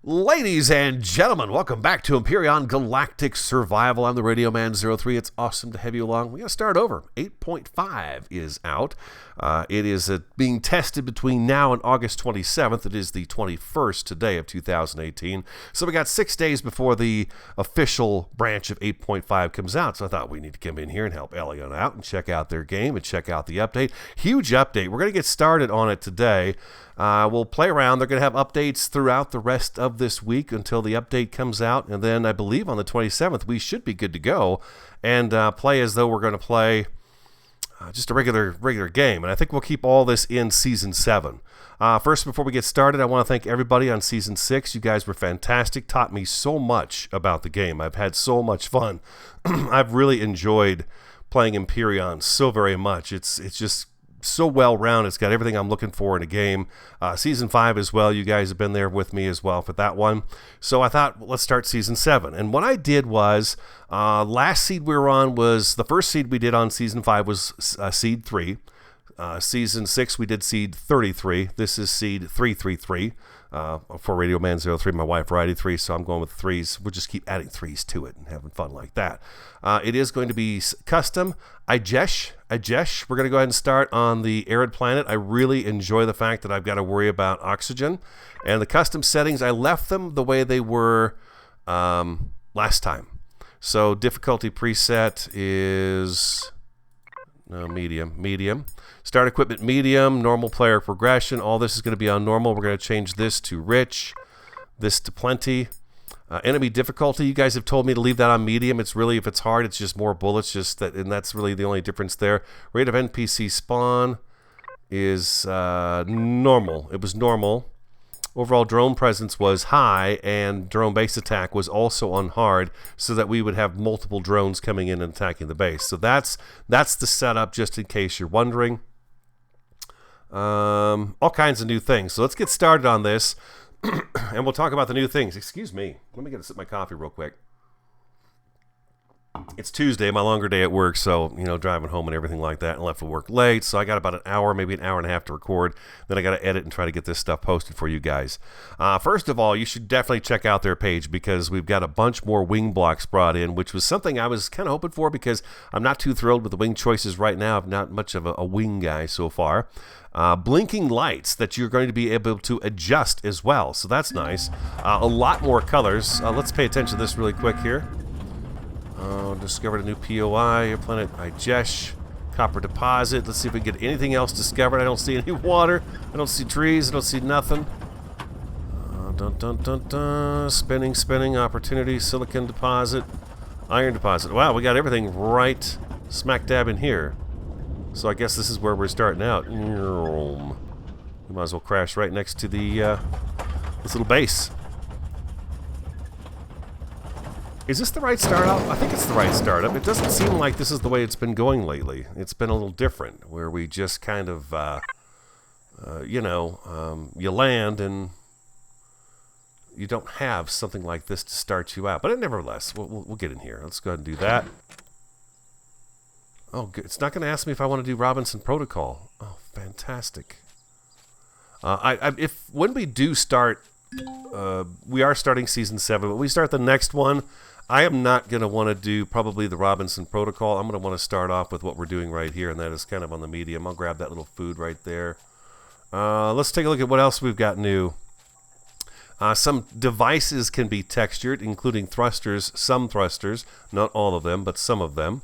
Ladies and gentlemen, welcome back to Empyrion Galactic Survival. I'm the Radio Man 03. It's awesome to have you along. We got to start over. 8.5 is out. It is being tested between now and August 27th. It is the 21st today of 2018. So we got 6 days before the official branch of 8.5 comes out. So I thought we need to come in here and help Eleon out and check out their game and check out the update. Huge update. We're going to get started on it today. We'll play around. They're going to have updates throughout the rest of this week until the update comes out. And then I believe on the 27th, we should be good to go and play as though we're going to play just a regular game. And I think we'll keep all this in Season 7. First, before we get started, I want to thank everybody on Season 6. You guys were fantastic. Taught me so much about the game. I've had so much fun. I've really enjoyed playing Empyrion so very much. It's just so well-rounded. It's got everything I'm looking for in a game. Season 5 as well. You guys have been there with me as well for that one. So I thought, well, let's start Season 7. And what I did was, last seed we were on was, the first seed we did on Season 5 was Seed 3. Season 6 we did Seed 33. This is Seed 333 for Radio Man 03, my wife Variety 3, so I'm going with threes. We'll just keep adding threes to it and having fun like that. It is going to be custom. Ijesh. We're going to go ahead and start on the arid planet. I really enjoy the fact that I've got to worry about oxygen. And the custom settings, I left them the way they were last time. So difficulty preset is medium. Start equipment medium, normal player progression. All this is going to be on normal. We're going to change this to rich, this to plenty. Enemy difficulty, you guys have told me to leave that on medium. It's really, if it's hard, it's just more bullets, just that, and that's really the only difference there. Rate of NPC spawn is normal. It was normal. Overall drone presence was high, and drone base attack was also on hard, so that we would have multiple drones coming in and attacking the base. So that's the setup, just in case you're wondering. All kinds of new things. So let's get started on this. And we'll talk about the new things. Excuse me. Let me get a sip of my coffee real quick. It's Tuesday, my longer day at work, so, driving home and everything like that, and left for work late, so I got about an hour, maybe an hour and a half to record. Then I got to edit and try to get this stuff posted for you guys. First of all, you should definitely check out their page, because we've got a bunch more wing blocks brought in, which was something I was kind of hoping for, because I'm not too thrilled with the wing choices right now. I'm not much of a wing guy so far. Blinking lights that you're going to be able to adjust as well, so that's nice. A lot more colors. Let's pay attention to this really quick here. Discovered a new POI, your planet Ijesh, copper deposit. Let's see if we can get anything else discovered. I don't see any water. I don't see trees. I don't see nothing. Spinning, opportunity, silicon deposit, iron deposit. Wow, we got everything right smack dab in here. So I guess this is where we're starting out. We might as well crash right next to the this little base. Is this the right startup? I think it's the right startup. It doesn't seem like this is the way it's been going lately. It's been a little different, where we just kind of, you land and you don't have something like this to start you out. But nevertheless, we'll get in here. Let's go ahead and do that. Oh, good. It's not going to ask me if I want to do Robinson Protocol. Oh, fantastic. When we do start, we are starting Season 7, but we start the next one, I am not going to want to do probably the Robinson Protocol. I'm going to want to start off with what we're doing right here, and that is kind of on the medium. I'll grab that little food right there. Let's take a look at what else we've got new. Some devices can be textured, including thrusters, some thrusters, not all of them, but some of them.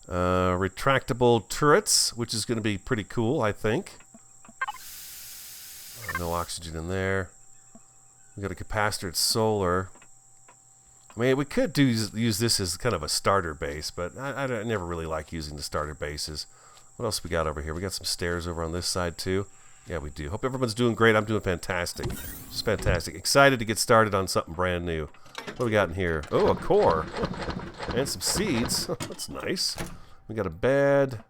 Retractable turrets, which is going to be pretty cool, I think. No oxygen in there. We got a capacitor, it's solar. I mean, we could use this as kind of a starter base, but I never really like using the starter bases. What else we got over here? We got some stairs over on this side too. Yeah, we do. Hope everyone's doing great. I'm doing fantastic. Just fantastic. Excited to get started on something brand new. What do we got in here? Oh, a core. And some seeds. That's nice. We got a bed.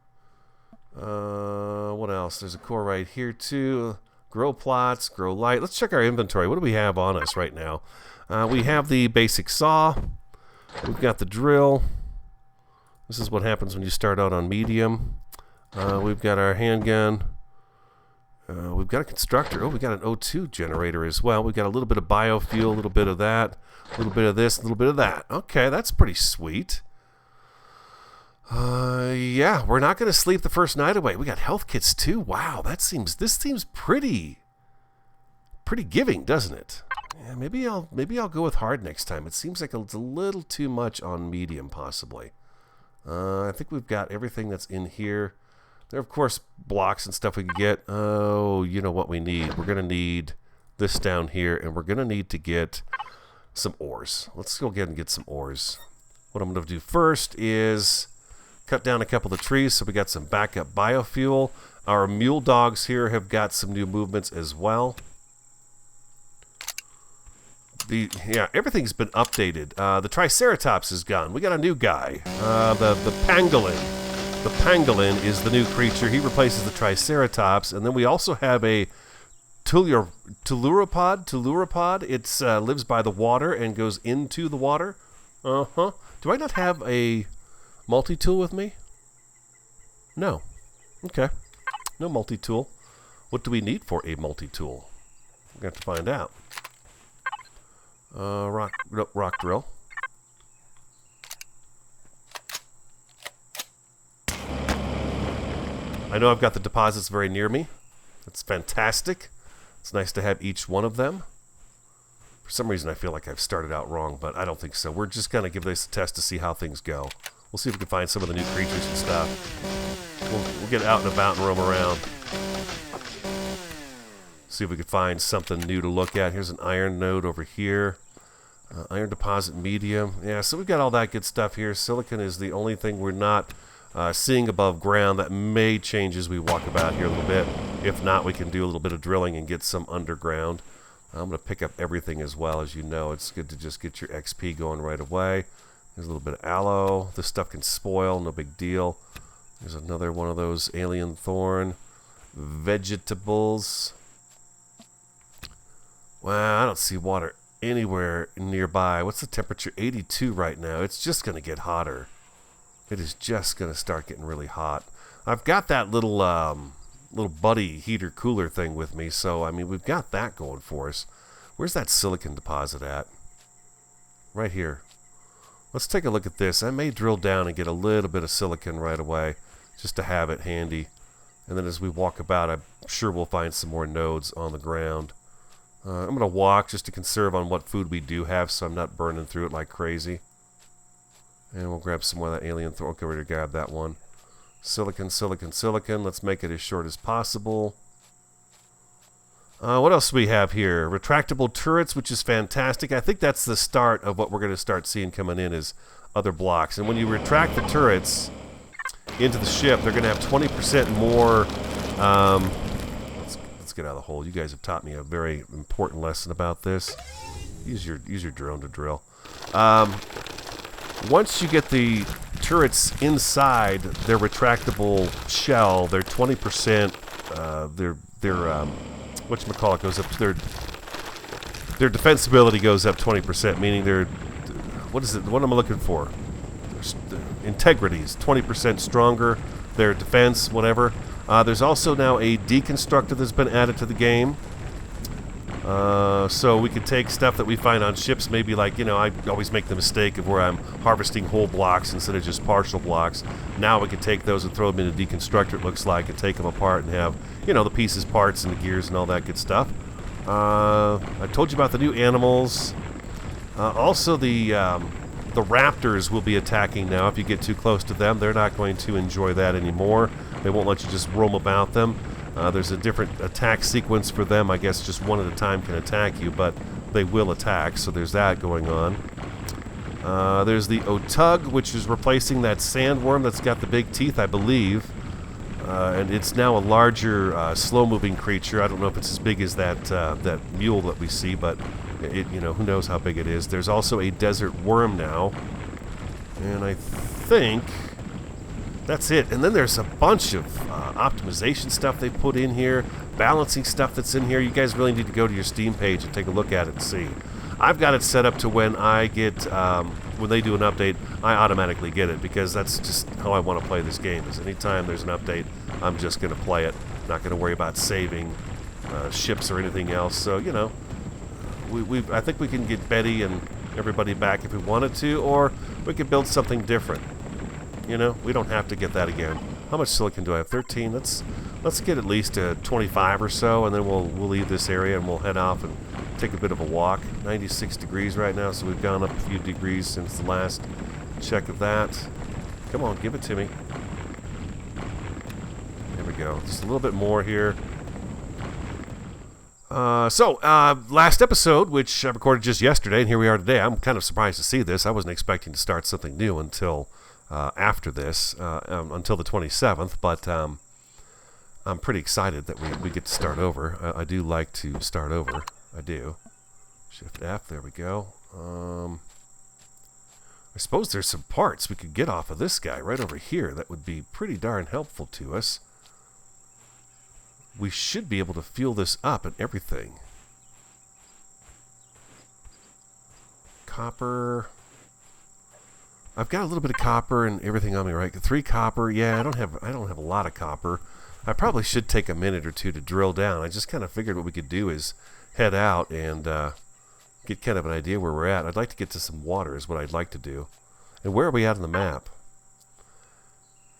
What else? There's a core right here too. Grow plots, grow light. Let's check our inventory. What do we have on us right now? We have the basic saw. We've got the drill. This is what happens when you start out on medium. We've got our handgun. We've got a constructor. Oh, we got an O2 generator as well. We've got a little bit of biofuel, a little bit of that, a little bit of this, a little bit of that. Okay, that's pretty sweet. Yeah, we're not going to sleep the first night away. We got health kits too. Wow, this seems pretty giving, doesn't it? Yeah, maybe I'll go with hard next time. It seems like it's a little too much on medium, possibly. I think we've got everything that's in here. There are, of course, blocks and stuff we can get. Oh, you know what we need? We're going to need this down here, and we're going to need to get some ores. Let's go ahead and get some ores. What I'm going to do first is cut down a couple of the trees so we got some backup biofuel. Our mule dogs here have got some new movements as well. Yeah, everything's been updated. The Triceratops is gone. We got a new guy. The pangolin. The pangolin is the new creature. He replaces the Triceratops. And then we also have a Telluripod. It lives by the water and goes into the water. Uh-huh. Do I not have a multi-tool with me? No. Okay. No multi-tool. What do we need for a multi-tool? We're going to have to find out. Rock drill. I know I've got the deposits very near me. That's fantastic. It's nice to have each one of them. For some reason I feel like I've started out wrong, but I don't think so. We're just going to give this a test to see how things go. We'll see if we can find some of the new creatures and stuff. We'll get out and about and roam around. See if we can find something new to look at. Here's an iron node over here. Iron deposit medium. Yeah, so we've got all that good stuff here. Silicon is the only thing we're not seeing above ground. That may change as we walk about here a little bit. If not, we can do a little bit of drilling and get some underground. I'm going to pick up everything as well. As you know, it's good to just get your XP going right away. There's a little bit of aloe. This stuff can spoil, no big deal. There's another one of those alien thorn. Vegetables. Wow, I don't see water anywhere nearby. What's the temperature? 82 right now. It's just going to get hotter. It is just going to start getting really hot. I've got that little buddy heater cooler thing with me, so I mean we've got that going for us. Where's that silicon deposit at? Right here. Let's take a look at this. I may drill down and get a little bit of silicon right away, just to have it handy. And then as we walk about, I'm sure we'll find some more nodes on the ground. I'm going to walk just to conserve on what food we do have, so I'm not burning through it like crazy. And we'll grab some more of that alien thorn. Okay, we're going to grab that one. Silicon, silicon, silicon. Let's make it as short as possible. What else do we have here? Retractable turrets, which is fantastic. I think that's the start of what we're going to start seeing coming in is other blocks. And when you retract the turrets into the ship, they're going to have 20% more... let's get out of the hole. You guys have taught me a very important lesson about this. Use your drone to drill. Once you get the turrets inside their retractable shell, they're 20%. Whatchamacallit goes up. Their defensibility goes up 20%, meaning their what is it? What am I looking for? Their integrity is 20% stronger. Their defense, whatever. There's also now a deconstructor that's been added to the game. So we could take stuff that we find on ships, maybe like, you know, I always make the mistake of where I'm harvesting whole blocks instead of just partial blocks. Now we could take those and throw them in a deconstructor, it looks like, and take them apart and have, you know, the pieces, parts, and the gears and all that good stuff. I told you about the new animals. Also, the raptors will be attacking now. If you get too close to them, they're not going to enjoy that anymore. They won't let you just roam about them. There's a different attack sequence for them. I guess just one at a time can attack you, but they will attack, so there's that going on. There's the Otug, which is replacing that sandworm that's got the big teeth, I believe. And it's now a larger, slow-moving creature. I don't know if it's as big as that mule that we see, but you know, who knows how big it is. There's also a desert worm now, and I think that's it. And then there's a bunch of optimization stuff they put in here, balancing stuff that's in here. You guys really need to go to your Steam page and take a look at it and see. I've got it set up to when I get, when they do an update, I automatically get it, because that's just how I want to play this game. Is anytime there's an update, I'm just going to play it. Not going to worry about saving ships or anything else. So, you know, I think we can get Betty and everybody back if we wanted to, or we could build something different. You know, we don't have to get that again. How much silicon do I have? 13. Let's get at least 25 or so, and then we'll leave this area and we'll head off and take a bit of a walk. 96 degrees right now, so we've gone up a few degrees since the last check of that. Come on, give it to me. There we go. Just a little bit more here. Last episode, which I recorded just yesterday, and here we are today. I'm kind of surprised to see this. I wasn't expecting to start something new until after this, until the 27th, but I'm pretty excited that we get to start over. I do like to start over. I do. Shift F, there we go. I suppose there's some parts we could get off of this guy right over here that would be pretty darn helpful to us. We should be able to fuel this up and everything. Copper. I've got a little bit of copper and everything on me, right? 3 copper. Yeah, I don't have a lot of copper. I probably should take a minute or two to drill down. I just kind of figured what we could do is head out and get kind of an idea where we're at. I'd like to get to some water is what I'd like to do. And where are we at on the map?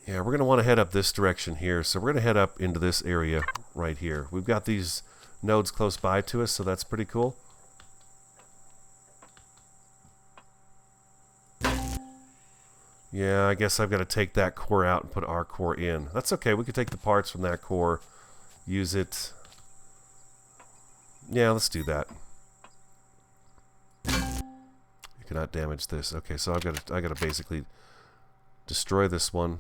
Yeah, we're going to want to head up this direction here. So we're going to head up into this area right here. We've got these nodes close by to us, so that's pretty cool. Yeah, I guess I've got to take that core out and put our core in. That's okay. We could take the parts from that core, use it. Yeah, let's do that. You cannot damage this. Okay, so I got to basically destroy this one.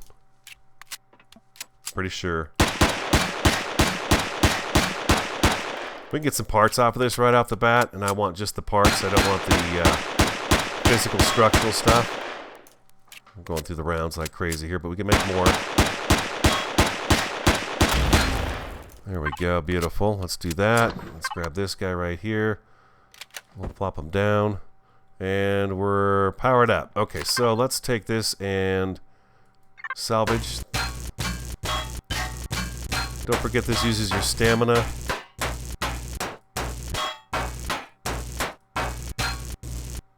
Pretty sure. We can get some parts off of this right off the bat, and I want just the parts. I don't want the physical structural stuff. I'm going through the rounds like crazy here, but we can make more. There we go, beautiful. Let's do that. Let's grab this guy right here. We'll plop him down, and we're powered up. Okay, so let's take this and salvage. Don't forget this uses your stamina.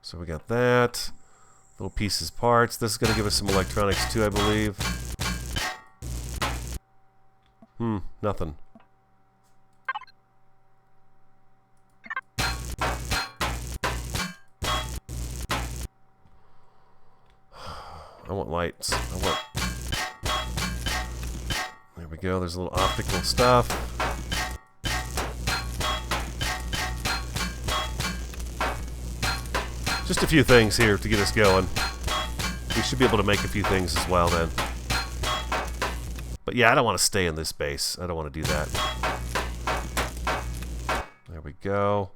So we got that. Little pieces, parts. This is going to give us some electronics too, I believe. Nothing. I want lights. There we go. There's a little optical stuff. Just a few things here to get us going. We should be able to make a few things as well then. But yeah, I don't want to stay in this base. I don't want to do that. There we go.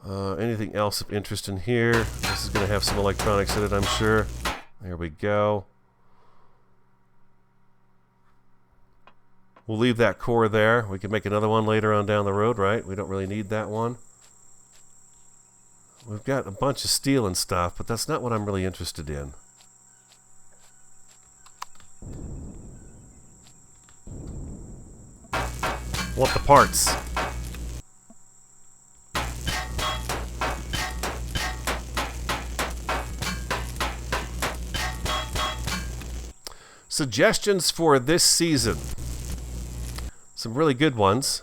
Anything else of interest in here? This is going to have some electronics in it, I'm sure. There we go. We'll leave that core there. We can make another one later on down the road, right? We don't really need that one. We've got a bunch of steel and stuff, but that's not what I'm really interested in. I want the parts. Suggestions for this season. Some really good ones.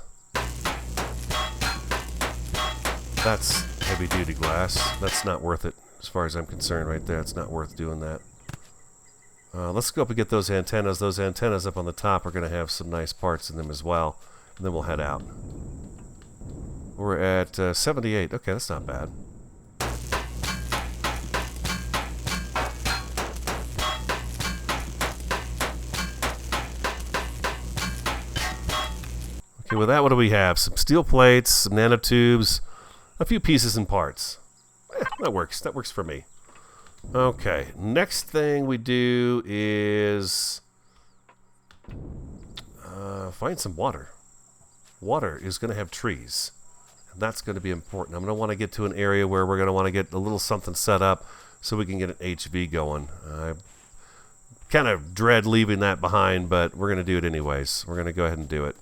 That's heavy duty glass. That's not worth it as far as I'm concerned right there. It's not worth doing that. Let's go up and get those antennas. Those antennas up on the top are going to have some nice parts in them as well. And then we'll head out. We're at 78. Okay, that's not bad. Okay, with that, what do we have? Some steel plates, some nanotubes, a few pieces and parts. That works. That works for me. Okay, next thing we do is find some water. Water is going to have trees, and that's going to be important. I'm going to want to get to an area where we're going to want to get a little something set up so we can get an HV going. kind of dread leaving that behind, but we're going to do it anyways. We're going to go ahead and do it.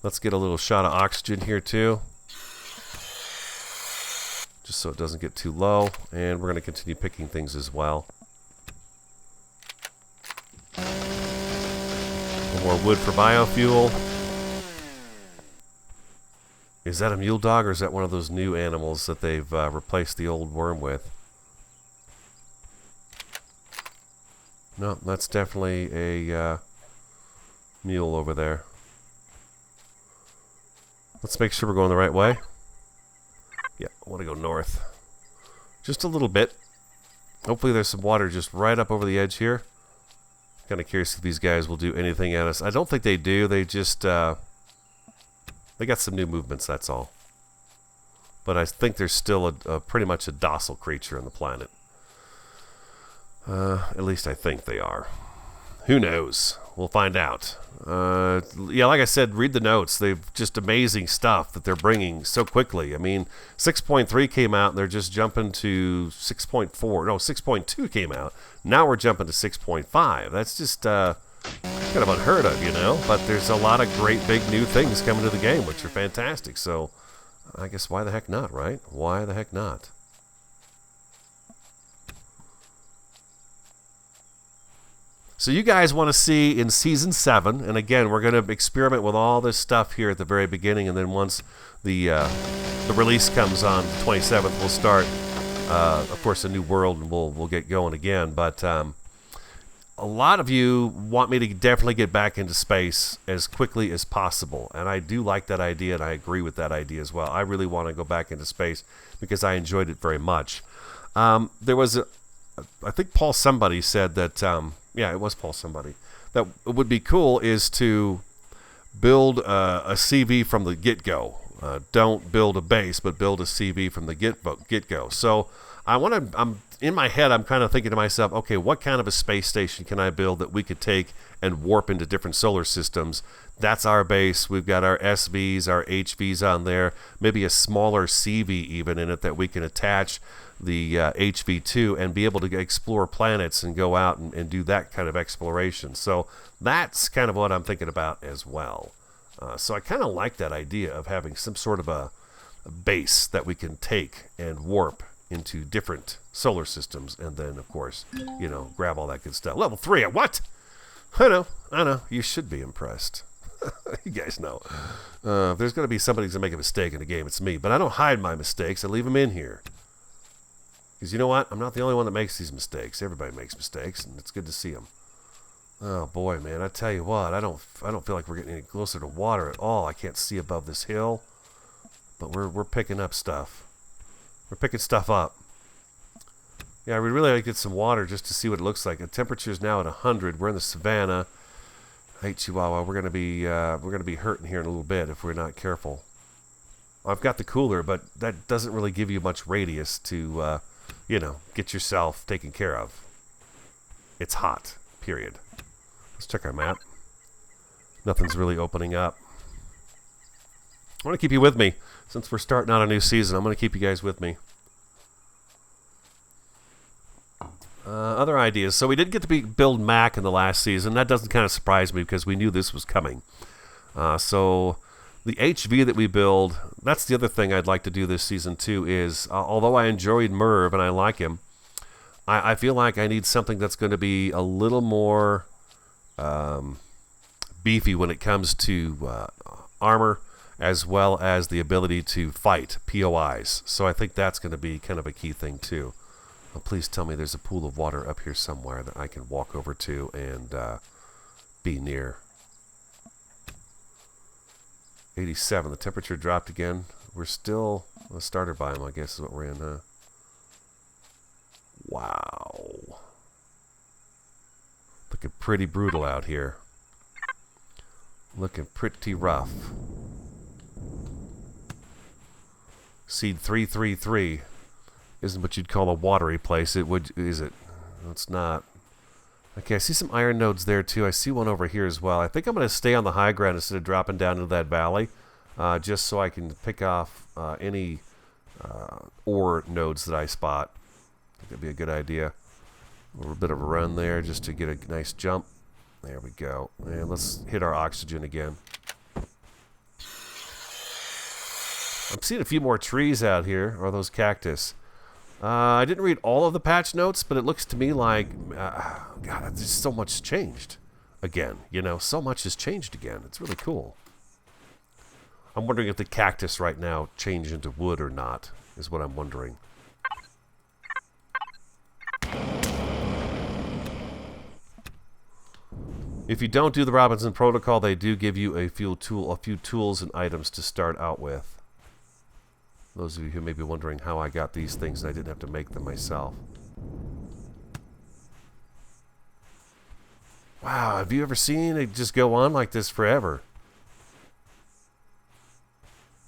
Let's get a little shot of oxygen here too, just so it doesn't get too low. And we're going to continue picking things as well. More wood for biofuel. Is that a mule dog, or is that one of those new animals that they've replaced the old worm with? No, that's definitely a mule over there. Let's make sure we're going the right way. Yeah, I want to go north. Just a little bit. Hopefully there's some water just right up over the edge here. Kind of curious if these guys will do anything at us. I don't think they do. They just... they got some new movements, that's all. But I think there's still a pretty much a docile creature on the planet. At least I think they are. Who knows? We'll find out. Yeah, like I said, read the notes. They've just amazing stuff that they're bringing so quickly. I mean, 6.3 came out, and they're just jumping to 6.4. No, 6.2 came out. Now we're jumping to 6.5. That's just kind of unheard of, you know? But there's a lot of great big new things coming to the game, which are fantastic. So I guess why the heck not, right? Why the heck not? So you guys want to see in Season 7, and again, we're going to experiment with all this stuff here at the very beginning, and then once the release comes on the 27th, we'll start, of course, a new world, and we'll get going again. But a lot of you want me to definitely get back into space as quickly as possible, and I do like that idea, and I agree with that idea as well. I really want to go back into space because I enjoyed it very much. There was I think Paul somebody said that... yeah, it was Paul somebody. That would be cool is to build a CV from the get-go. Don't build a base, but build a CV from the get-go. So I'm in my head, I'm kind of thinking to myself, okay, what kind of a space station can I build that we could take and warp into different solar systems? That's our base. We've got our SVs, our HVs on there, maybe a smaller CV even in it that we can attach the HV2 and be able to explore planets and go out and do that kind of exploration. So that's kind of what I'm thinking about as well. So I kind of like that idea of having some sort of a base that we can take and warp into different solar systems, and then, of course, you know, grab all that good stuff. Level 3, what? I know. You should be impressed. You guys know. If there's going to be somebody who's going to make a mistake in the game, it's me. But I don't hide my mistakes. I leave them in here. Because you know what? I'm not the only one that makes these mistakes. Everybody makes mistakes, and it's good to see them. Oh, boy, man. I tell you what, I don't feel like we're getting any closer to water at all. I can't see above this hill. But we're picking up stuff. We're picking stuff up. Yeah, I would really like to get some water just to see what it looks like. The temperature is now at 100. We're in the savannah. Hey, Chihuahua, we're gonna be hurting here in a little bit if we're not careful. I've got the cooler, but that doesn't really give you much radius to, you know, get yourself taken care of. It's hot. Period. Let's check our map. Nothing's really opening up. I want to keep you with me. Since we're starting out a new season, I'm going to keep you guys with me. Other ideas. So we did get to build Mac in the last season. That doesn't kind of surprise me because we knew this was coming. So the HV that we build, that's the other thing I'd like to do this season too is, although I enjoyed Merv and I like him, I feel like I need something that's going to be a little more beefy when it comes to armor, as well as the ability to fight POIs. So I think that's going to be kind of a key thing too. Oh, please tell me there's a pool of water up here somewhere that I can walk over to and be near. 87, the temperature dropped again. We're still a starter biome, I guess is what we're in, huh? Wow. Looking pretty brutal out here. Looking pretty rough. Seed 333 isn't what you'd call a watery place. Is it? No, it's not. Okay, I see some iron nodes there too. I see one over here as well. I think I'm going to stay on the high ground instead of dropping down into that valley, just so I can pick off any ore nodes that I spot. I think that'd be a good idea. A little bit of a run there just to get a nice jump. There we go. And let's hit our oxygen again. I'm seeing a few more trees out here, or those cactus. I didn't read all of the patch notes, but it looks to me like, God, just so much changed again. You know, so much has changed again. It's really cool. I'm wondering if the cactus right now changed into wood or not, is what I'm wondering. If you don't do the Robinson Protocol, they do give you a few tools and items to start out with. Those of you who may be wondering how I got these things and I didn't have to make them myself. Wow, have you ever seen it just go on like this forever?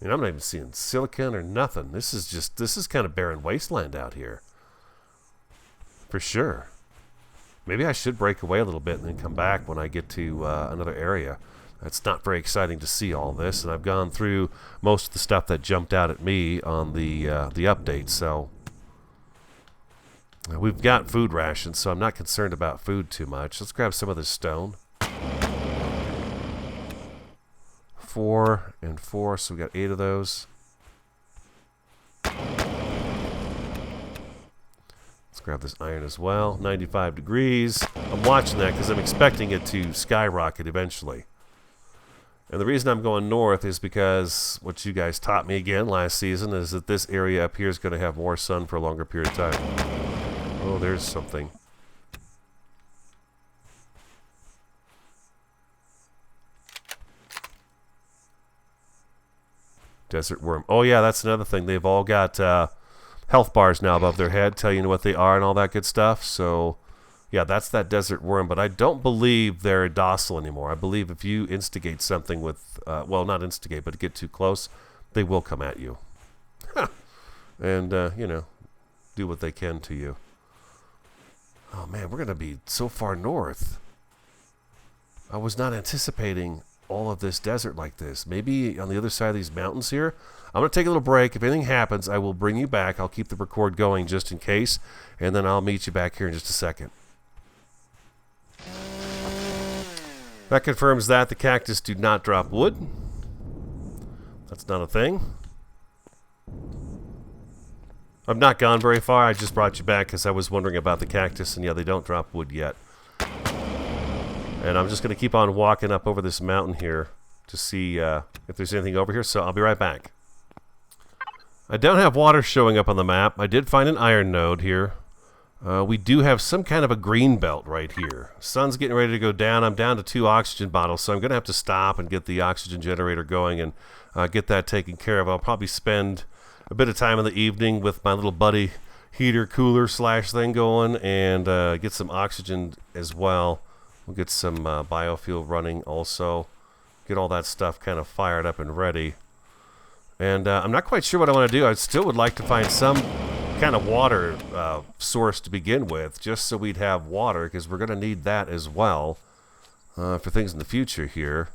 I mean, I'm not even seeing silicon or nothing. This is kind of barren wasteland out here. For sure. Maybe I should break away a little bit and then come back when I get to another area. It's not very exciting to see all this, and I've gone through most of the stuff that jumped out at me on the update, so we've got food rations, so I'm not concerned about food too much. Let's grab some of this stone. 4 and 4, so we got 8 of those. Let's grab this iron as well. 95 degrees. I'm watching that because I'm expecting it to skyrocket eventually. And the reason I'm going north is because what you guys taught me again last season is that this area up here is going to have more sun for a longer period of time. Oh, there's something. Desert worm. Oh, yeah, that's another thing. They've all got health bars now above their head, tell you what they are and all that good stuff. So, yeah, that's that desert worm. But I don't believe they're docile anymore. I believe if you instigate something with, well, not instigate, but get too close, they will come at you. And, you know, do what they can to you. Oh, man, we're going to be so far north. I was not anticipating all of this desert like this. Maybe on the other side of these mountains here. I'm going to take a little break. If anything happens, I will bring you back. I'll keep the record going just in case, and then I'll meet you back here in just a second. That confirms that the cactus do not drop wood. That's not a thing. I've not gone very far. I just brought you back because I was wondering about the cactus, and yeah, they don't drop wood yet. And I'm just going to keep on walking up over this mountain here to see if there's anything over here, so I'll be right back. I don't have water showing up on the map. I did find an iron node here. We do have some kind of a green belt right here. Sun's getting ready to go down. I'm down to 2 oxygen bottles, so I'm going to have to stop and get the oxygen generator going and get that taken care of. I'll probably spend a bit of time in the evening with my little buddy heater cooler slash thing going and get some oxygen as well. We'll get some biofuel running also. Get all that stuff kind of fired up and ready. And I'm not quite sure what I want to do. I still would like to find some kind of water source to begin with, just so we'd have water, because we're going to need that as well for things in the future here.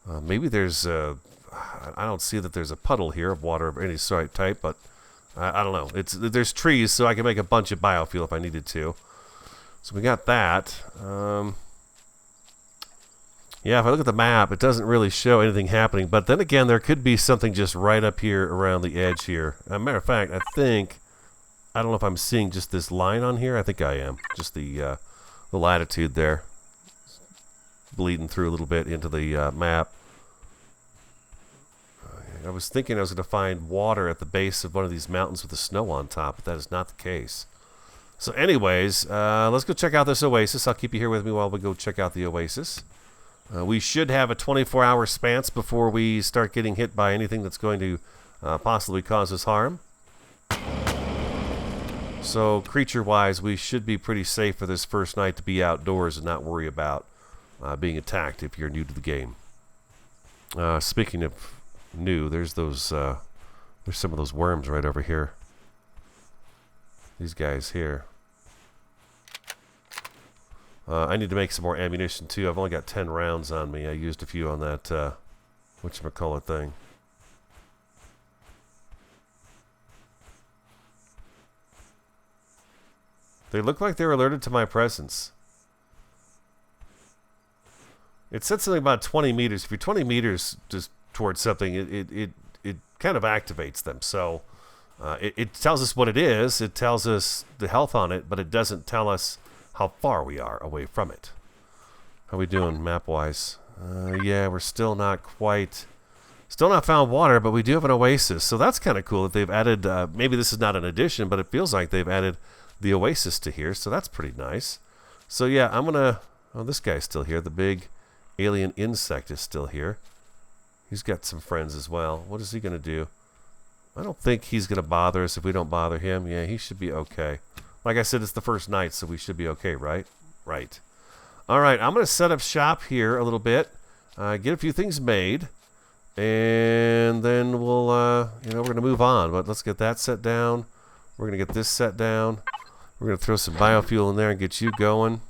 Maybe there's I don't see that there's a puddle here of water of any sort type, but I don't know. There's trees, so I can make a bunch of biofuel if I needed to. So we got that. Yeah, if I look at the map, it doesn't really show anything happening. But then again, there could be something just right up here around the edge here. As a matter of fact, I don't know if I'm seeing just this line on here. I think I am. Just the latitude there. Bleeding through a little bit into the map. I was thinking I was going to find water at the base of one of these mountains with the snow on top, but that is not the case. So anyways, let's go check out this oasis. I'll keep you here with me while we go check out the oasis. We should have a 24-hour span before we start getting hit by anything that's going to possibly cause us harm. So creature-wise, we should be pretty safe for this first night to be outdoors and not worry about being attacked if you're new to the game. Speaking of new, there's those there's some of those worms right over here. These guys here. I need to make some more ammunition too. I've only got 10 rounds on me. I used a few on that whatchamacallit thing. They look like they were alerted to my presence. It said something about 20 meters. If you're 20 meters just towards something, it kind of activates them. So it tells us what it is. It tells us the health on it, but it doesn't tell us how far we are away from it. How we doing map-wise? Yeah, we're still not quite... Still not found water, but we do have an oasis. So that's kind of cool that they've added... maybe this is not an addition, but it feels like they've added the oasis to here. So that's pretty nice. So yeah, I'm going to... Oh, this guy's still here. The big alien insect is still here. He's got some friends as well. What is he going to do? I don't think he's going to bother us if we don't bother him. Yeah, he should be okay. Like I said, it's the first night, so we should be okay, right? Right. All right, I'm going to set up shop here a little bit, get a few things made, and then we'll, we're going to move on. But let's get that set down. We're going to get this set down. We're going to throw some biofuel in there and get you going.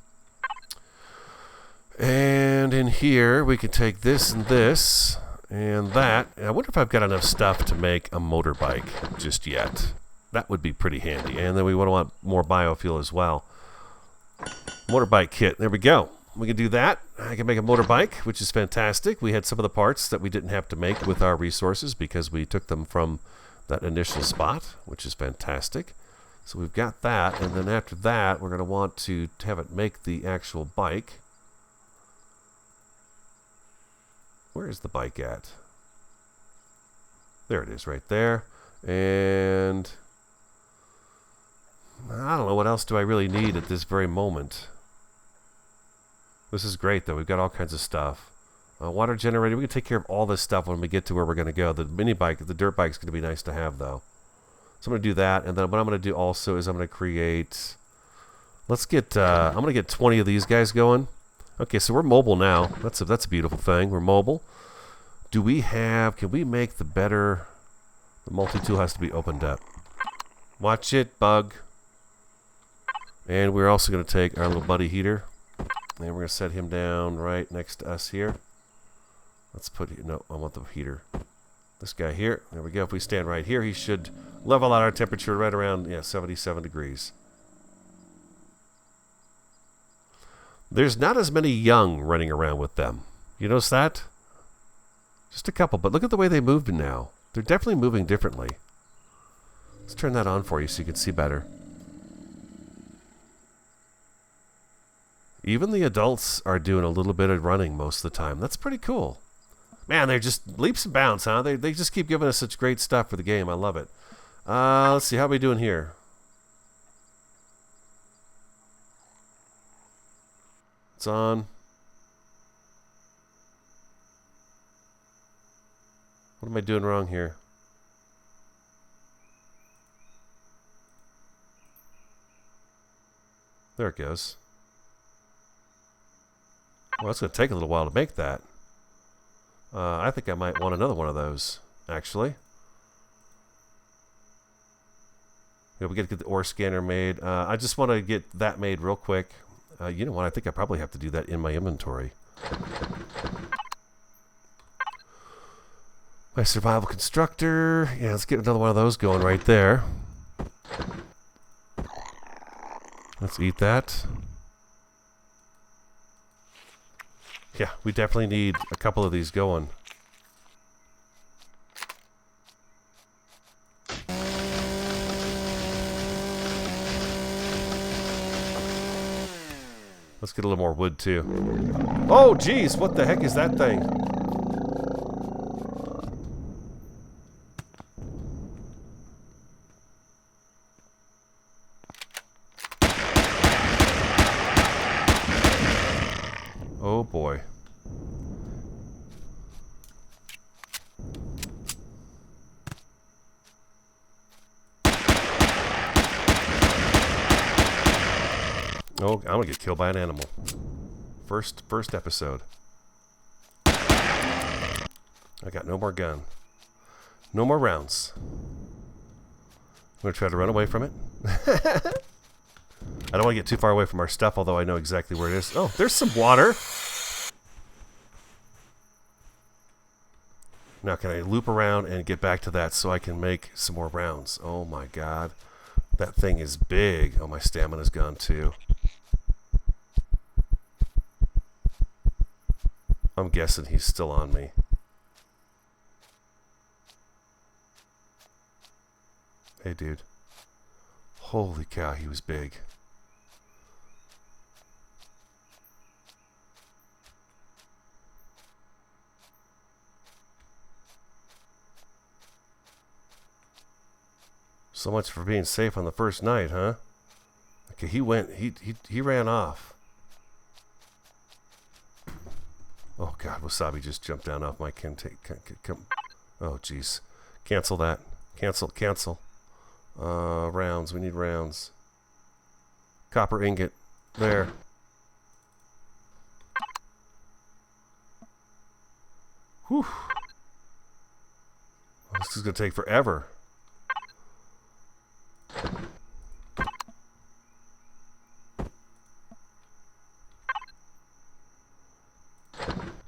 And in here, we can take this and this and that. I wonder if I've got enough stuff to make a motorbike just yet. That would be pretty handy. And then we want more biofuel as well. Motorbike kit. There we go. We can do that. I can make a motorbike, which is fantastic. We had some of the parts that we didn't have to make with our resources because we took them from that initial spot, which is fantastic. So we've got that. And then after that, we're going to want to have it make the actual bike. Where is the bike at? There it is right there. And I don't know, what else do I really need at this very moment? This is great, though. We've got all kinds of stuff. Water generator. We can take care of all this stuff when we get to where we're going to go. The mini bike, the dirt bike is going to be nice to have, though. So I'm going to do that. And then what I'm going to do also is I'm going to create... Let's get... I'm going to get 20 of these guys going. Okay, so we're mobile now. That's a beautiful thing. We're mobile. Do we have... Can we make the better... The multi-tool has to be opened up. Watch it, bug. And we're also going to take our little buddy heater. And we're going to set him down right next to us here. Let's put... No, I want the heater. This guy here. There we go. If we stand right here, he should level out our temperature right around 77 degrees. There's not as many young running around with them. You notice that? Just a couple. But look at the way they moved now. They're definitely moving differently. Let's turn that on for you so you can see better. Even the adults are doing a little bit of running most of the time. That's pretty cool. Man, they're just leaps and bounds, huh? They just keep giving us such great stuff for the game. I love it. Let's see. How are we doing here? It's on. What am I doing wrong here? There it goes. Well, it's going to take a little while to make that. I think I might want another one of those, actually. Yeah, we got to get the ore scanner made. I just want to get that made real quick. You know what? I think I probably have to do that in my inventory. My survival constructor. Yeah, let's get another one of those going right there. Let's eat that. Yeah, we definitely need a couple of these going. Let's get a little more wood, too. Oh, geez, what the heck is that thing? Oh, boy. Oh, I'm gonna get killed by an animal. First episode. I got no more gun. No more rounds. I'm gonna try to run away from it. I don't want to get too far away from our stuff, although I know exactly where it is. Oh, there's some water. Now can I loop around and get back to that so I can make some more rounds? Oh my god. That thing is big. Oh, my stamina's gone too. I'm guessing he's still on me. Hey, dude. Holy cow, he was big. So much for being safe on the first night, huh? Okay, he ran off. Oh God, Wasabi just jumped down off my come. Oh jeez, cancel that. Cancel. Rounds. We need rounds. Copper ingot. There. Whew. This is gonna take forever.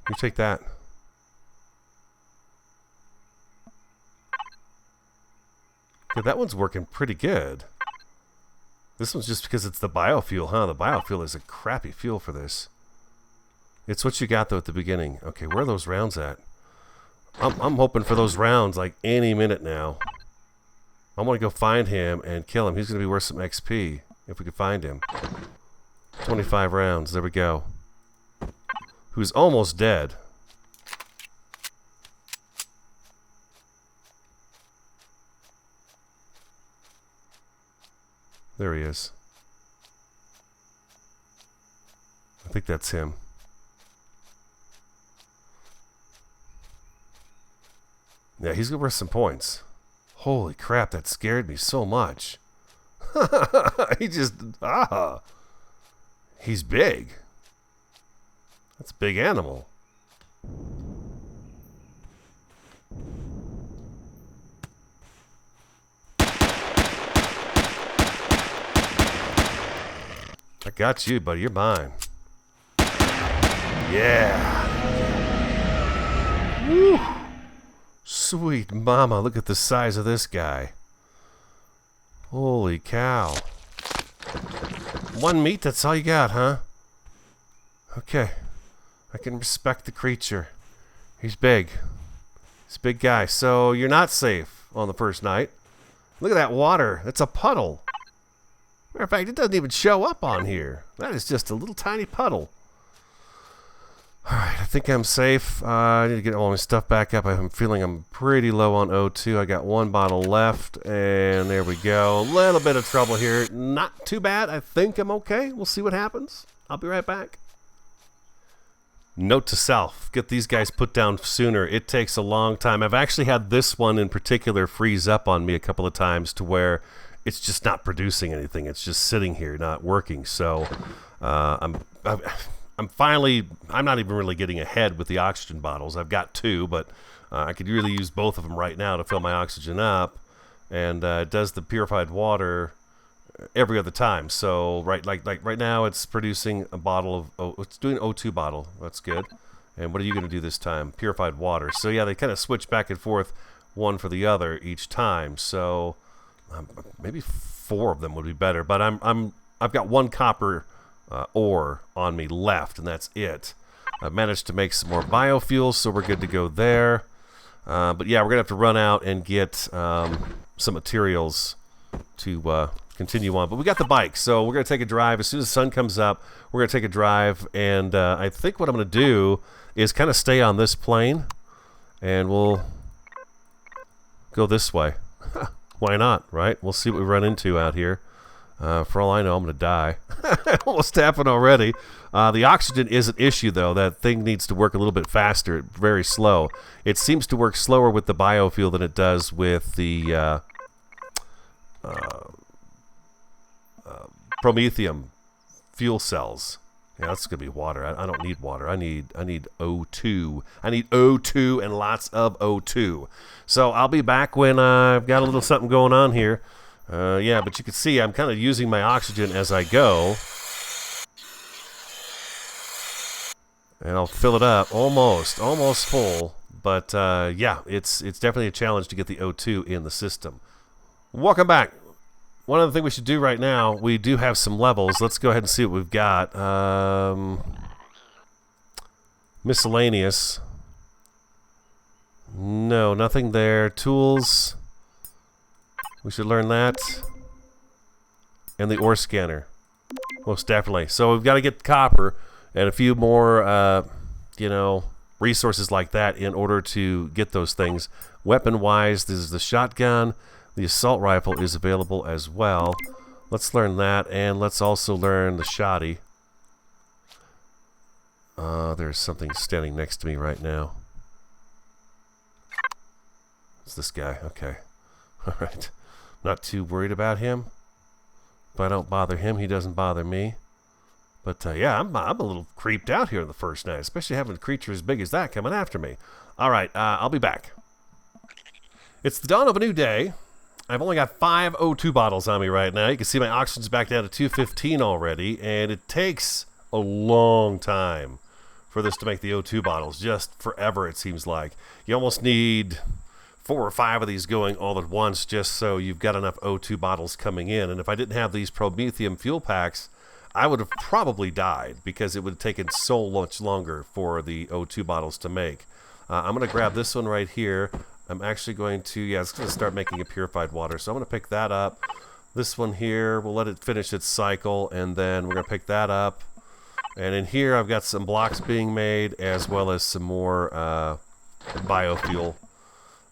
You take that. Yeah, that one's working pretty good. This one's just because it's the biofuel, huh? The biofuel is a crappy fuel for this. It's what you got, though, at the beginning. Okay, where are those rounds at? I'm hoping for those rounds, like, any minute now. I want to go find him and kill him. He's going to be worth some XP, if we can find him. 25 rounds. There we go. Who's almost dead. There he is. I think that's him. Yeah, he's worth some points. Holy crap, that scared me so much. He just... He's big. That's a big animal. I got you, buddy. You're mine. Yeah. Woo. Sweet mama, look at the size of this guy. Holy cow. One meat, that's all you got, huh? Okay. I can respect the creature. He's big. He's a big guy. So you're not safe on the first night. Look at that water. It's a puddle. Matter of fact, it doesn't even show up on here. That is just a little tiny puddle. Alright, I think I'm safe. I need to get all my stuff back up. I'm feeling I'm pretty low on O2. I got one bottle left, and there we go. A little bit of trouble here. Not too bad. I think I'm okay. We'll see what happens. I'll be right back. Note to self, get these guys put down sooner. It takes a long time. I've actually had this one in particular freeze up on me a couple of times to where it's just not producing anything. It's just sitting here, not working. So I'm finally, I'm not even really getting ahead with the oxygen bottles. I've got two, but I could really use both of them right now to fill my oxygen up. And it does the purified water every other time. So right now it's producing a bottle of, it's doing O2 bottle. That's good. And what are you going to do this time? Purified water. So yeah, they kind of switch back and forth one for the other each time. So maybe 4 of them would be better. But I've got 1 copper ore on me left, and that's it. I've managed to make some more biofuels, so we're good to go there. But yeah, we're gonna have to run out and get some materials to continue on. But we got the bike, so we're gonna take a drive as soon as the sun comes up. We're gonna take a drive, and I think what I'm gonna do is kind of stay on this plane, and we'll go this way. Why not, right? We'll see what we run into out here. For all I know, I'm going to die. Almost happened already. The oxygen is an issue, though. That thing needs to work a little bit faster. Very slow. It seems to work slower with the biofuel than it does with the promethium fuel cells. Yeah, that's going to be water. I don't need water. I need O2. I need O2 and lots of O2. So I'll be back when I've got a little something going on here. Yeah, but you can see I'm kind of using my oxygen as I go. And I'll fill it up almost full. But yeah, it's definitely a challenge to get the O2 in the system. Welcome back. one other thing we should do right now, we do have some levels. Let's go ahead and see what we've got. Miscellaneous. No, nothing there. Tools. We should learn that. And the ore scanner. Most definitely. So we've got to get copper and a few more, you know, resources like that in order to get those things. Weapon-wise, this is the shotgun. The assault rifle is available as well. Let's learn that, and let's also learn the shotty. There's something standing next to me right now. It's this guy. Okay. All right. Not too worried about him. If I don't bother him, he doesn't bother me. But yeah, I'm a little creeped out here in the first night, especially having a creature as big as that coming after me. All right, I'll be back. It's the dawn of a new day. I've only got 5 O2 bottles on me right now. You can see my oxygen's back down to 215 already, and it takes a long time for this to make the O2 bottles. Just forever, it seems like. You almost need 4 or 5 of these going all at once just so you've got enough O2 bottles coming in. And if I didn't have these Promethium fuel packs, I would have probably died because it would have taken so much longer for the O2 bottles to make. I'm going to grab this one right here. I'm actually going to, yeah, it's going to start making a purified water. So I'm going to pick that up. This one here, we'll let it finish its cycle, and then we're going to pick that up. And in here, I've got some blocks being made, as well as some more biofuel.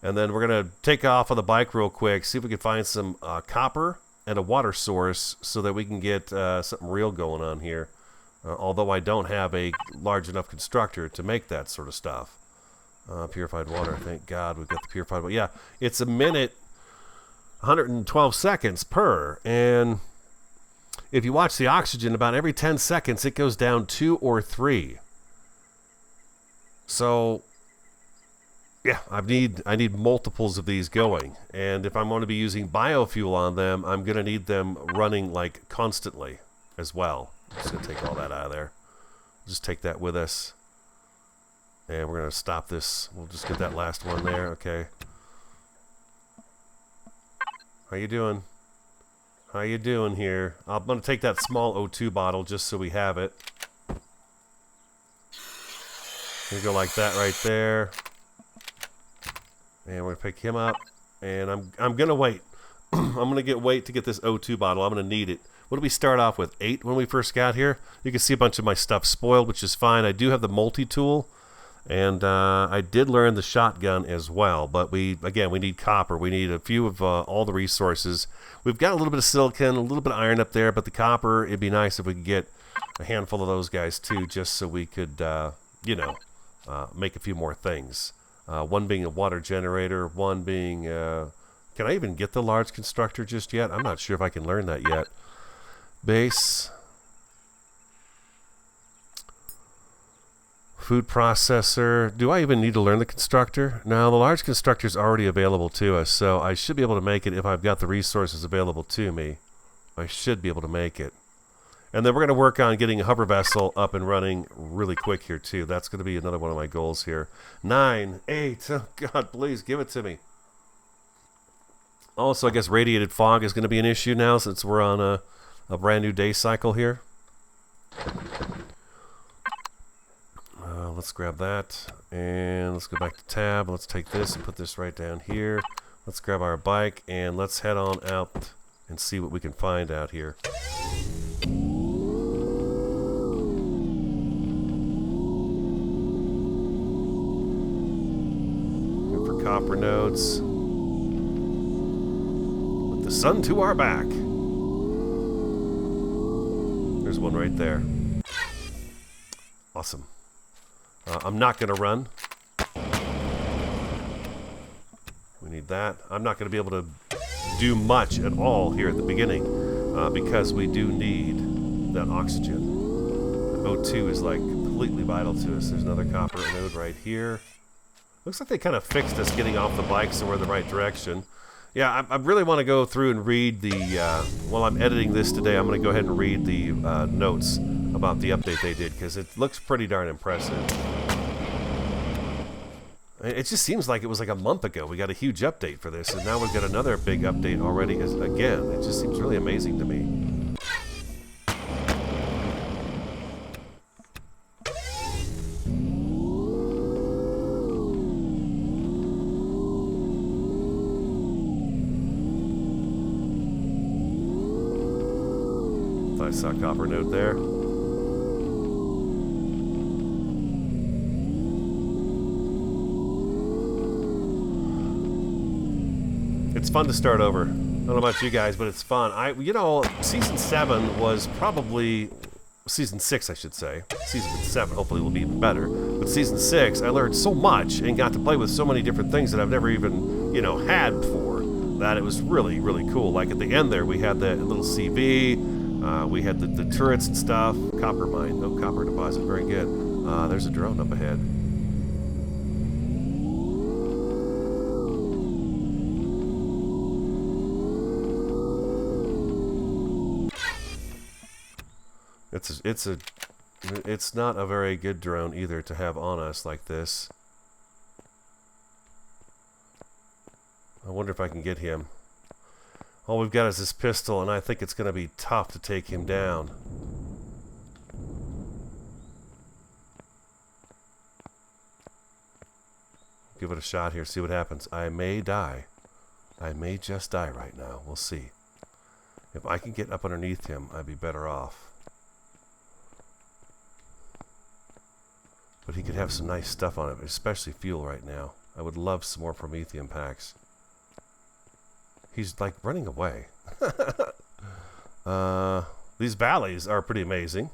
And then we're going to take off on the bike real quick, see if we can find some copper and a water source so that we can get something real going on here. Although I don't have a large enough constructor to make that sort of stuff. Purified water, thank God we've got the purified water. Yeah, it's a minute, 112 seconds per. And if you watch the oxygen, about every 10 seconds it goes down 2 or 3. So yeah, I need multiples of these going, and if I'm going to be using biofuel on them, I'm going to need them running like constantly as well. I'm just going to take all that out of there. Just take that with us, and we're going to stop this. We'll just get that last one there. Okay. How you doing? How you doing here? I'm going to take that small O2 bottle just so we have it. Gonna go like that right there. And we're going to pick him up, and I'm going to wait. I'm going to wait to get this O2 bottle. I'm going to need it. What did we start off with? 8 when we first got here? You can see a bunch of my stuff spoiled, which is fine. I do have the multi-tool, and I did learn the shotgun as well. But we need copper. We need a few of all the resources. We've got a little bit of silicon, a little bit of iron up there, but the copper, it'd be nice if we could get a handful of those guys too, just so we could, make a few more things. One being a water generator, one being... can I even get the large constructor just yet? I'm not sure if I can learn that yet. Base. Food processor. Do I even need to learn the constructor? No, the large constructor is already available to us, so I should be able to make it if I've got the resources available to me. I should be able to make it. And then we're going to work on getting a hover vessel up and running really quick here, too. That's going to be another one of my goals here. 9, 8, oh God, please give it to me. Also, I guess radiated fog is going to be an issue now since we're on a brand new day cycle here. Let's grab that, and let's go back to tab. Let's take this and put this right down here. Let's grab our bike, and let's head on out and see what we can find out here. Copper nodes with the sun to our back. There's one right there. Awesome. I'm not going to run. We need that. I'm not going to be able to do much at all here at the beginning because we do need that oxygen. The O2 is like completely vital to us. There's another copper node right here. Looks like they kind of fixed us getting off the bike so we're in the right direction. Yeah, I really want to go through and read the... while I'm editing this today, I'm going to go ahead and read the notes about the update they did, because it looks pretty darn impressive. It just seems like it was like a month ago we got a huge update for this, and now we've got another big update already again. It just seems really amazing to me. I saw copper node there. It's fun to start over. I don't know about you guys, but it's fun. You know, season 7 was probably season 6, I should say. Season 7 hopefully will be even better. But season 6, I learned so much and got to play with so many different things that I've never even, you know, had before. That it was really, really cool. Like at the end there, we had that little CV. We had the turrets and stuff. Copper mine. No copper deposit. Very good. There's a drone up ahead. It's not a very good drone either to have on us like this. I wonder if I can get him. All we've got is this pistol, and I think it's going to be tough to take him down. Give it a shot here, see what happens. I may die. I may just die right now. We'll see. If I can get up underneath him, I'd be better off. But he could have some nice stuff on it, especially fuel right now. I would love some more Prometheum packs. He's like running away. These valleys are pretty amazing.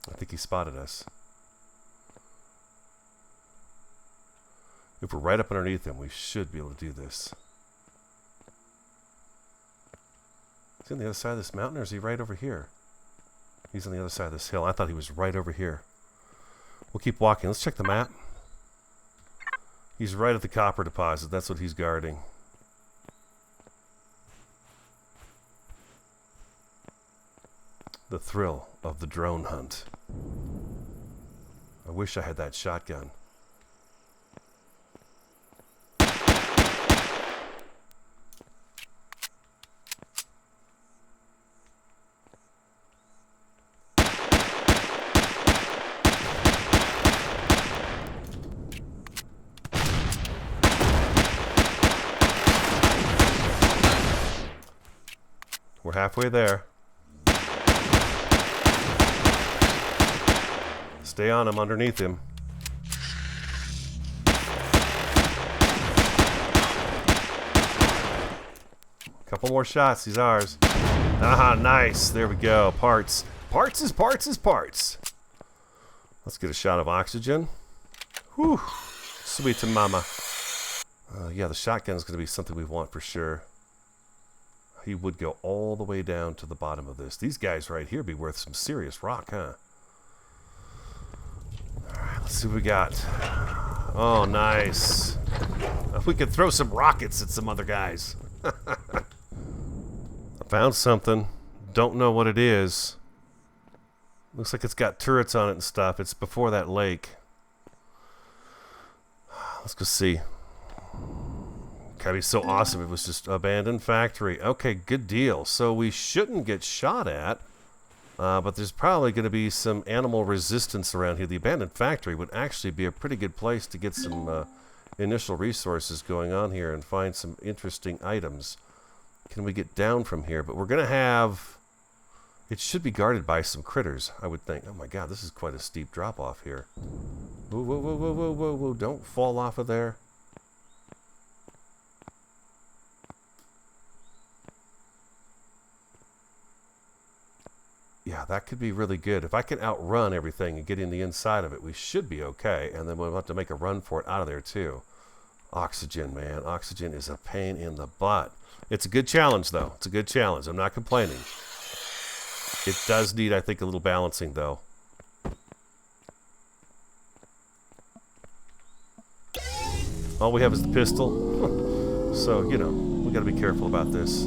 I think he spotted us. If we're right up underneath him, we should be able to do this. Is he on the other side of this mountain, or is he right over here? He's on the other side of this hill. I thought he was right over here. We'll keep walking. Let's check the map. He's right at the copper deposit. That's what he's guarding. The thrill of the drone hunt. I wish I had that shotgun. We're halfway there. Stay on him, underneath him. Couple more shots, he's ours. Aha, nice. There we go. Parts. Parts is parts is parts. Let's get a shot of oxygen. Whew. Sweet to mama. Yeah, the shotgun is going to be something we want for sure. He would go all the way down to the bottom of this. These guys right here be worth some serious rock, huh? Alright, let's see what we got. Oh, nice. We could throw some rockets at some other guys. I found something. Don't know what it is. Looks like it's got turrets on it and stuff. It's before that lake. Let's go see. Gotta be so awesome. It was just abandoned factory. Okay, good deal. So we shouldn't get shot at, but there's probably going to be some animal resistance around here. The abandoned factory would actually be a pretty good place to get some initial resources going on here and find some interesting items. Can we get down from here? But we're going to have... It should be guarded by some critters, I would think. Oh my god, this is quite a steep drop off here. Whoa, whoa, whoa, whoa, whoa, whoa, whoa. Don't fall off of there. Yeah, that could be really good. If I can outrun everything and get in the inside of it, we should be okay. And then we'll have to make a run for it out of there, too. Oxygen, man. Oxygen is a pain in the butt. It's a good challenge, though. It's a good challenge. I'm not complaining. It does need, I think, a little balancing, though. All we have is the pistol. So, you know, we got to be careful about this.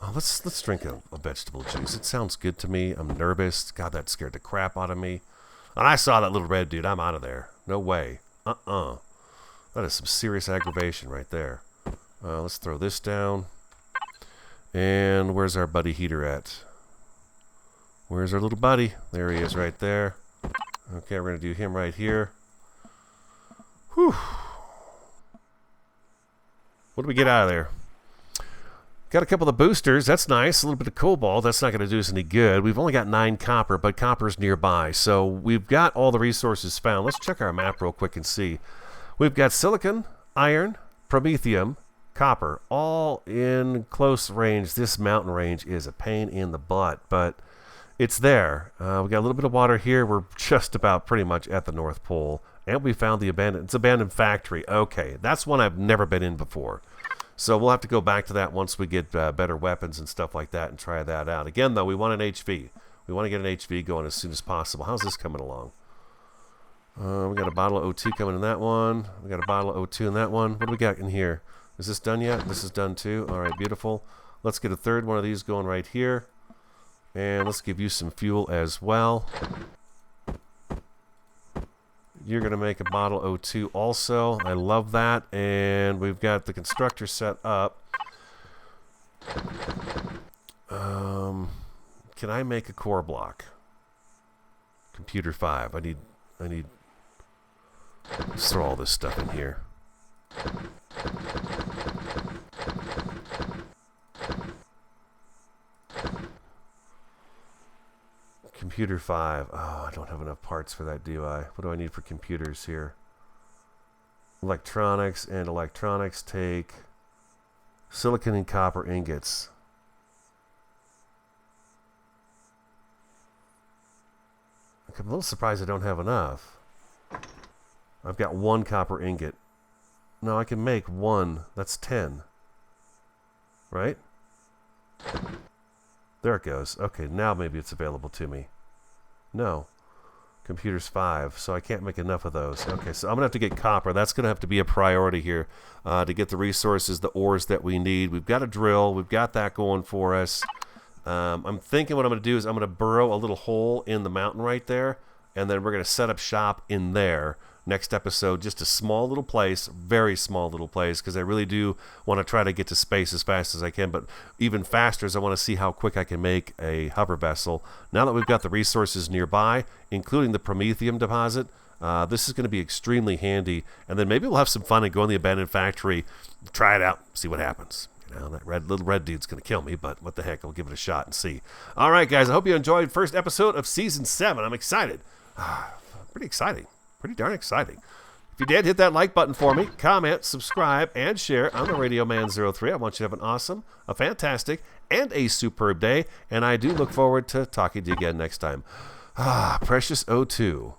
Oh, let's drink a vegetable juice. It sounds good to me. I'm nervous. God, that scared the crap out of me. And I saw that little red dude. I'm out of there. No way. That is some serious aggravation right there. Let's throw this down. And where's our buddy heater at? Where's our little buddy? There he is right there. Okay, we're going to do him right here. Whew. What do we get out of there? Got a couple of boosters. That's nice. A little bit of cobalt. That's not going to do us any good. We've only got 9 copper, but copper's nearby. So we've got all the resources found. Let's check our map real quick and see. We've got silicon, iron, promethium, copper, all in close range. This mountain range is a pain in the butt, but it's there. We got a little bit of water here. We're just about pretty much at the North Pole. And we found the abandoned factory. Okay, that's one I've never been in before. So we'll have to go back to that once we get better weapons and stuff like that and try that out. Again, though, we want an HV. We want to get an HV going as soon as possible. How's this coming along? We got a bottle of O2 coming in that one. We got a bottle of O2 in that one. What do we got in here? Is this done yet? This is done too. All right, beautiful. Let's get a third one of these going right here. And let's give you some fuel as well. You're going to make a bottle O2 also. I love that. And we've got the constructor set up. Can I make a core block? Computer 5. I need... Let's throw all this stuff in here. Computer 5. Oh, I don't have enough parts for that, do I? What do I need for computers here? Electronics and electronics take silicon and copper ingots. I'm a little surprised I don't have enough. I've got 1 copper ingot. No, I can make 1. That's 10. Right? There it goes. Okay, now maybe it's available to me. No. Computer's 5, so I can't make enough of those. Okay, so I'm going to have to get copper. That's going to have to be a priority here to get the resources, the ores that we need. We've got a drill. We've got that going for us. I'm thinking what I'm going to do is I'm going to burrow a little hole in the mountain right there, and then we're going to set up shop in there. Next episode, just a small little place, very small little place, because I really do want to try to get to space as fast as I can, but even faster is I want to see how quick I can make a hover vessel. Now that we've got the resources nearby, including the promethium deposit, this is going to be extremely handy, and then maybe we'll have some fun and go in the abandoned factory, try it out, see what happens. You know, that little red dude's going to kill me, but what the heck, I'll give it a shot and see. All right, guys, I hope you enjoyed first episode of Season 7. I'm excited. Pretty exciting. Pretty darn exciting. If you did, hit that like button for me, comment, subscribe, and share. I'm the Radio Man 03. I want you to have an awesome, a fantastic, and a superb day, and I do look forward to talking to you again next time. Precious O2.